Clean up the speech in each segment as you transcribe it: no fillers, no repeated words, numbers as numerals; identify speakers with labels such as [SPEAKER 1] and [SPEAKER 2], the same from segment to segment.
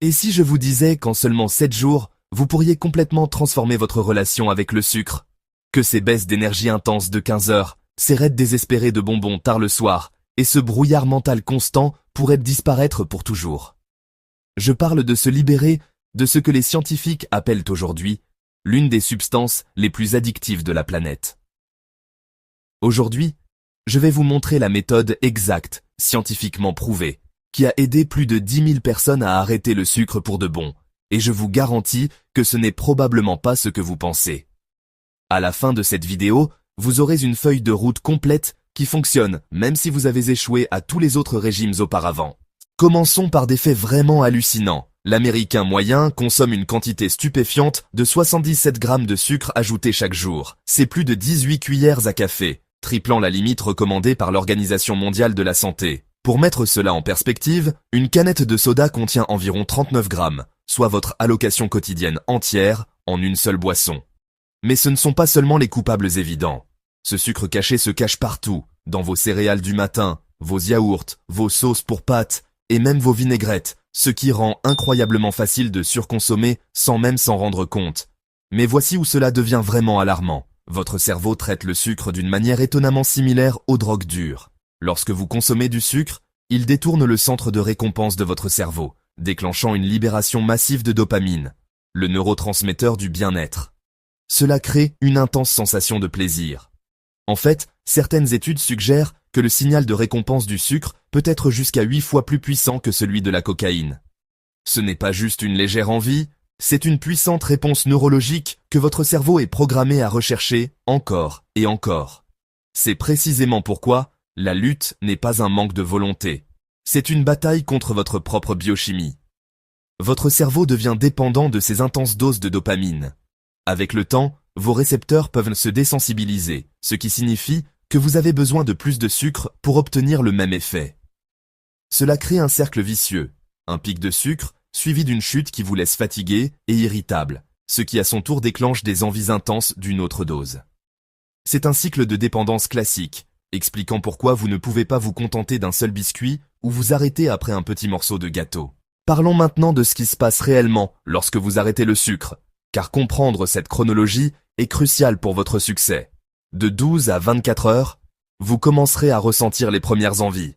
[SPEAKER 1] Et si je vous disais qu'en seulement 7 jours, vous pourriez complètement transformer votre relation avec le sucre? Que ces baisses d'énergie intenses de 15 heures, ces raids désespérés de bonbons tard le soir, et ce brouillard mental constant pourraient disparaître pour toujours. Je parle de se libérer de ce que les scientifiques appellent aujourd'hui l'une des substances les plus addictives de la planète. Aujourd'hui, je vais vous montrer la méthode exacte, scientifiquement prouvée, qui a aidé plus de 10 000 personnes à arrêter le sucre pour de bon, et je vous garantis que ce n'est probablement pas ce que vous pensez. À la fin de cette vidéo, vous aurez une feuille de route complète qui fonctionne même si vous avez échoué à tous les autres régimes auparavant. Commençons par des faits vraiment hallucinants. L'Américain moyen consomme une quantité stupéfiante de 77 grammes de sucre ajouté chaque jour. C'est plus de 18 cuillères à café, triplant la limite recommandée par l'Organisation mondiale de la santé. Pour mettre cela en perspective, une canette de soda contient environ 39 grammes, soit votre allocation quotidienne entière en une seule boisson. Mais ce ne sont pas seulement les coupables évidents. Ce sucre caché se cache partout, dans vos céréales du matin, vos yaourts, vos sauces pour pâtes, et même vos vinaigrettes, ce qui rend incroyablement facile de surconsommer sans même s'en rendre compte. Mais voici où cela devient vraiment alarmant. Votre cerveau traite le sucre d'une manière étonnamment similaire aux drogues dures. Lorsque vous consommez du sucre, il détourne le centre de récompense de votre cerveau, déclenchant une libération massive de dopamine, le neurotransmetteur du bien-être. Cela crée une intense sensation de plaisir. En fait, certaines études suggèrent que le signal de récompense du sucre peut être jusqu'à 8 fois plus puissant que celui de la cocaïne. Ce n'est pas juste une légère envie, c'est une puissante réponse neurologique que votre cerveau est programmé à rechercher encore et encore. C'est précisément pourquoi la lutte n'est pas un manque de volonté. C'est une bataille contre votre propre biochimie. Votre cerveau devient dépendant de ces intenses doses de dopamine. Avec le temps, vos récepteurs peuvent se désensibiliser, ce qui signifie que vous avez besoin de plus de sucre pour obtenir le même effet. Cela crée un cercle vicieux, un pic de sucre suivi d'une chute qui vous laisse fatigué et irritable, ce qui à son tour déclenche des envies intenses d'une autre dose. C'est un cycle de dépendance classique, expliquant pourquoi vous ne pouvez pas vous contenter d'un seul biscuit ou vous arrêter après un petit morceau de gâteau. Parlons maintenant de ce qui se passe réellement lorsque vous arrêtez le sucre, car comprendre cette chronologie est crucial pour votre succès. De 12 à 24 heures, vous commencerez à ressentir les premières envies.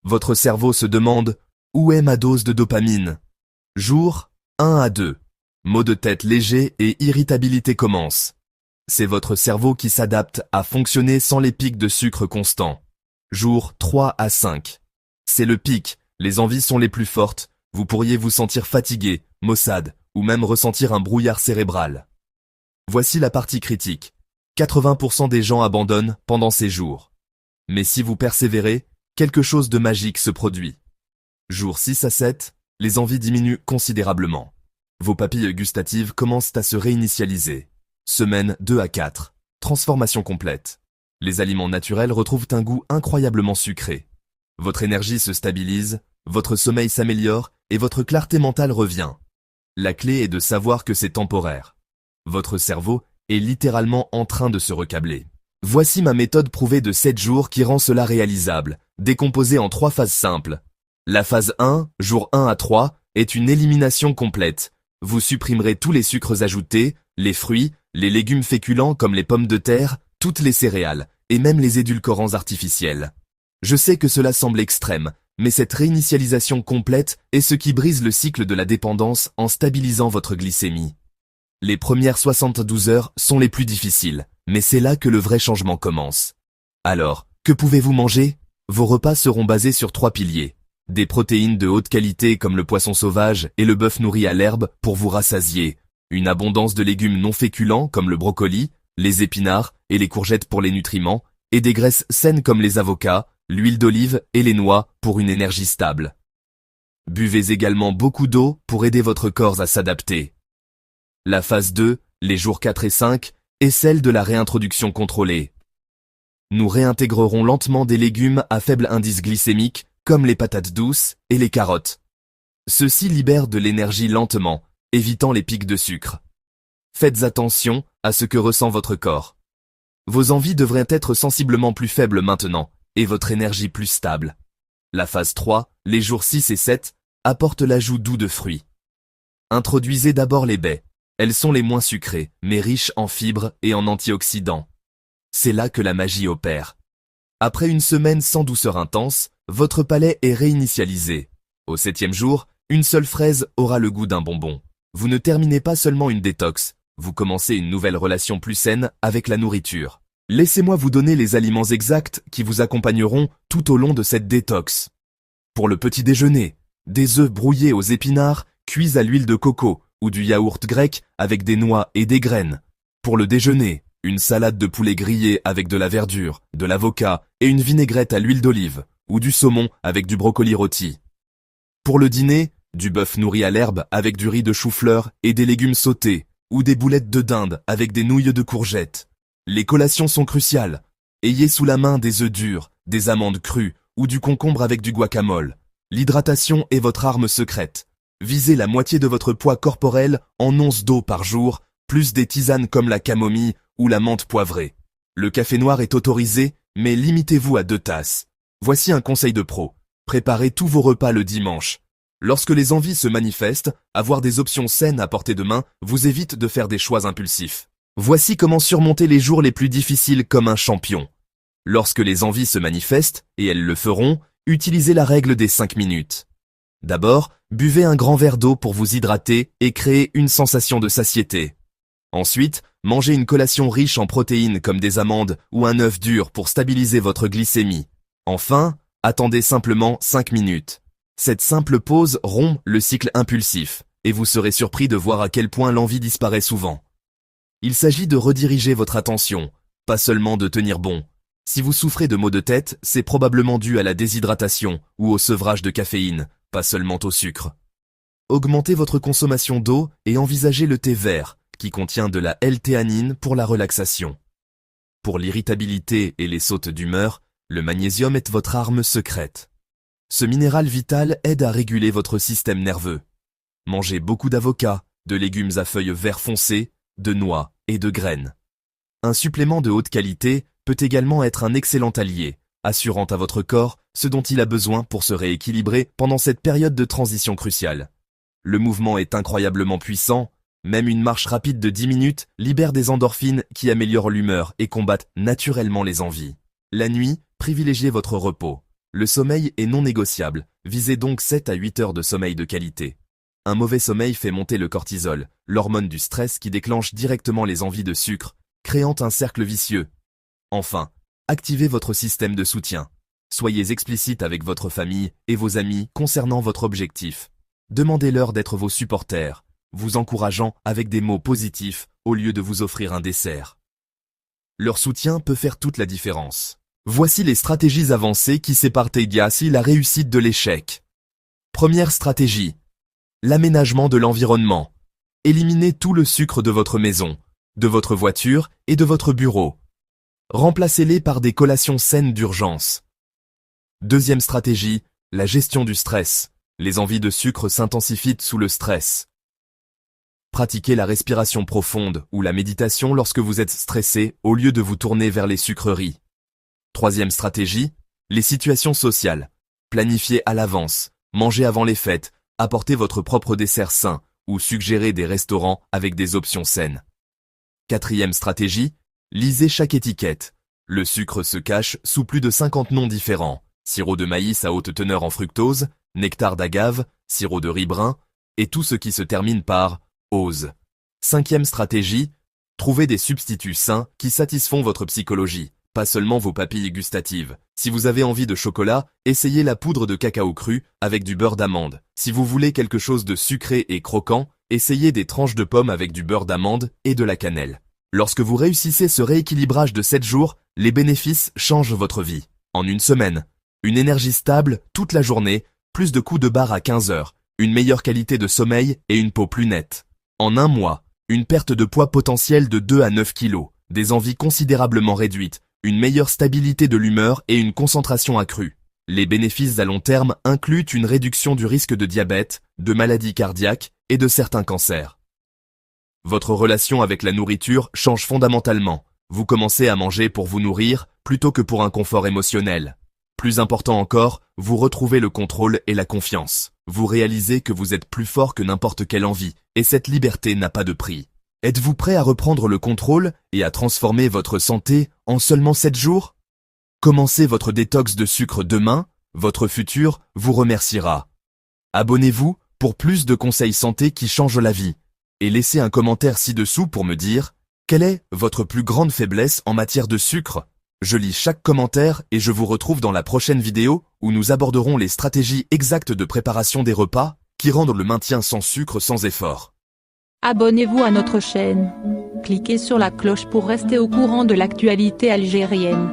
[SPEAKER 1] Votre cerveau se demande « Où est ma dose de dopamine ?» Jour 1 à 2. Maux de tête légers et irritabilité commencent. C'est votre cerveau qui s'adapte à fonctionner sans les pics de sucre constants. Jour 3 à 5. C'est le pic, les envies sont les plus fortes, vous pourriez vous sentir fatigué, maussade, ou même ressentir un brouillard cérébral. Voici la partie critique. 80% des gens abandonnent pendant ces jours. Mais si vous persévérez, quelque chose de magique se produit. Jour 6 à 7, les envies diminuent considérablement. Vos papilles gustatives commencent à se réinitialiser. Semaine 2 à 4, transformation complète. Les aliments naturels retrouvent un goût incroyablement sucré. Votre énergie se stabilise, votre sommeil s'améliore et votre clarté mentale revient. La clé est de savoir que c'est temporaire. Votre cerveau est littéralement en train de se recabler. Voici ma méthode prouvée de 7 jours qui rend cela réalisable, décomposée en 3 phases simples. La phase 1, jour 1 à 3, est une élimination complète. Vous supprimerez tous les sucres ajoutés, les fruits, les légumes féculents comme les pommes de terre, toutes les céréales, et même les édulcorants artificiels. Je sais que cela semble extrême, mais cette réinitialisation complète est ce qui brise le cycle de la dépendance en stabilisant votre glycémie. Les premières 72 heures sont les plus difficiles, mais c'est là que le vrai changement commence. Alors, que pouvez-vous manger? Vos repas seront basés sur 3 piliers. Des protéines de haute qualité comme le poisson sauvage et le bœuf nourri à l'herbe pour vous rassasier. Une abondance de légumes non féculents comme le brocoli, les épinards et les courgettes pour les nutriments, et des graisses saines comme les avocats, l'huile d'olive et les noix pour une énergie stable. Buvez également beaucoup d'eau pour aider votre corps à s'adapter. La phase 2, les jours 4 et 5, est celle de la réintroduction contrôlée. Nous réintégrerons lentement des légumes à faible indice glycémique, comme les patates douces et les carottes. Ceux-ci libèrent de l'énergie lentement, évitant les pics de sucre. Faites attention à ce que ressent votre corps. Vos envies devraient être sensiblement plus faibles maintenant, et votre énergie plus stable. La phase 3, les jours 6 et 7, apporte l'ajout doux de fruits. Introduisez d'abord les baies. Elles sont les moins sucrées, mais riches en fibres et en antioxydants. C'est là que la magie opère. Après une semaine sans douceur intense, votre palais est réinitialisé. Au 7e jour, une seule fraise aura le goût d'un bonbon. Vous ne terminez pas seulement une détox, vous commencez une nouvelle relation plus saine avec la nourriture. Laissez-moi vous donner les aliments exacts qui vous accompagneront tout au long de cette détox. Pour le petit déjeuner, des œufs brouillés aux épinards, cuits à l'huile de coco, ou du yaourt grec avec des noix et des graines. Pour le déjeuner, une salade de poulet grillé avec de la verdure, de l'avocat et une vinaigrette à l'huile d'olive, ou du saumon avec du brocoli rôti. Pour le dîner, du bœuf nourri à l'herbe avec du riz de chou-fleur et des légumes sautés, ou des boulettes de dinde avec des nouilles de courgettes. Les collations sont cruciales. Ayez sous la main des œufs durs, des amandes crues ou du concombre avec du guacamole. L'hydratation est votre arme secrète. Visez la moitié de votre poids corporel en onces d'eau par jour, plus des tisanes comme la camomille ou la menthe poivrée. Le café noir est autorisé, mais limitez-vous à 2 tasses. Voici un conseil de pro. Préparez tous vos repas le dimanche. Lorsque les envies se manifestent, avoir des options saines à portée de main vous évite de faire des choix impulsifs. Voici comment surmonter les jours les plus difficiles comme un champion. Lorsque les envies se manifestent, et elles le feront, utilisez la règle des 5 minutes. D'abord, buvez un grand verre d'eau pour vous hydrater et créer une sensation de satiété. Ensuite, mangez une collation riche en protéines comme des amandes ou un œuf dur pour stabiliser votre glycémie. Enfin, attendez simplement 5 minutes. Cette simple pause rompt le cycle impulsif, et vous serez surpris de voir à quel point l'envie disparaît souvent. Il s'agit de rediriger votre attention, pas seulement de tenir bon. Si vous souffrez de maux de tête, c'est probablément dû à la déshydratation ou au sevrage de caféine, pas seulement au sucre. Augmentez votre consommation d'eau et envisagez le thé vert, qui contient de la L-théanine pour la relaxation. Pour l'irritabilité et les sautes d'humeur, le magnésium est votre arme secrète. Ce minéral vital aide à réguler votre système nerveux. Mangez beaucoup d'avocats, de légumes à feuilles vert foncé, de noix et de graines. Un supplément de haute qualité peut également être un excellent allié, assurant à votre corps ce dont il a besoin pour se rééquilibrer pendant cette période de transition cruciale. Le mouvement est incroyablement puissant, même une marche rapide de 10 minutes libère des endorphines qui améliorent l'humeur et combattent naturellement les envies. La nuit, privilégiez votre repos. Le sommeil est non négociable, visez donc 7 à 8 heures de sommeil de qualité. Un mauvais sommeil fait monter le cortisol, l'hormone du stress qui déclenche directement les envies de sucre, créant un cercle vicieux. Enfin, activez votre système de soutien. Soyez explicite avec votre famille et vos amis concernant votre objectif. Demandez-leur d'être vos supporters, vous encourageant avec des mots positifs au lieu de vous offrir un dessert. Leur soutien peut faire toute la différence. Voici les stratégies avancées qui séparent la réussite de l'échec. Première stratégie. L'aménagement de l'environnement. Éliminez tout le sucre de votre maison, de votre voiture et de votre bureau. Remplacez-les par des collations saines d'urgence. Deuxième stratégie, la gestion du stress. Les envies de sucre s'intensifient sous le stress. Pratiquez la respiration profonde ou la méditation lorsque vous êtes stressé au lieu de vous tourner vers les sucreries. Troisième stratégie, les situations sociales. Planifiez à l'avance, mangez avant les fêtes, apportez votre propre dessert sain ou suggérez des restaurants avec des options saines. Quatrième stratégie, lisez chaque étiquette. Le sucre se cache sous plus de 50 noms différents. Sirop de maïs à haute teneur en fructose, nectar d'agave, sirop de riz brun, et tout ce qui se termine par « ose ». Cinquième stratégie, trouvez des substituts sains qui satisfont votre psychologie, pas seulement vos papilles gustatives. Si vous avez envie de chocolat, essayez la poudre de cacao cru avec du beurre d'amande. Si vous voulez quelque chose de sucré et croquant, essayez des tranches de pommes avec du beurre d'amande et de la cannelle. Lorsque vous réussissez ce rééquilibrage de 7 jours, les bénéfices changent votre vie. En une semaine, une énergie stable toute la journée, plus de coups de barre à 15 heures, une meilleure qualité de sommeil et une peau plus nette. En un mois, une perte de poids potentielle de 2 à 9 kilos, des envies considérablement réduites, une meilleure stabilité de l'humeur et une concentration accrue. Les bénéfices à long terme incluent une réduction du risque de diabète, de maladies cardiaques et de certains cancers. Votre relation avec la nourriture change fondamentalement. Vous commencez à manger pour vous nourrir plutôt que pour un confort émotionnel. Plus important encore, vous retrouvez le contrôle et la confiance. Vous réalisez que vous êtes plus fort que n'importe quelle envie, et cette liberté n'a pas de prix. Êtes-vous prêt à reprendre le contrôle et à transformer votre santé en seulement 7 jours? Commencez votre détox de sucre demain, votre futur vous remerciera. Abonnez-vous pour plus de conseils santé qui changent la vie. Et laissez un commentaire ci-dessous pour me dire quelle est votre plus grande faiblesse en matière de sucre. Je lis chaque commentaire et je vous retrouve dans la prochaine vidéo où nous aborderons les stratégies exactes de préparation des repas qui rendent le maintien sans sucre sans effort.
[SPEAKER 2] Abonnez-vous à notre chaîne. Cliquez sur la cloche pour rester au courant de l'actualité algérienne.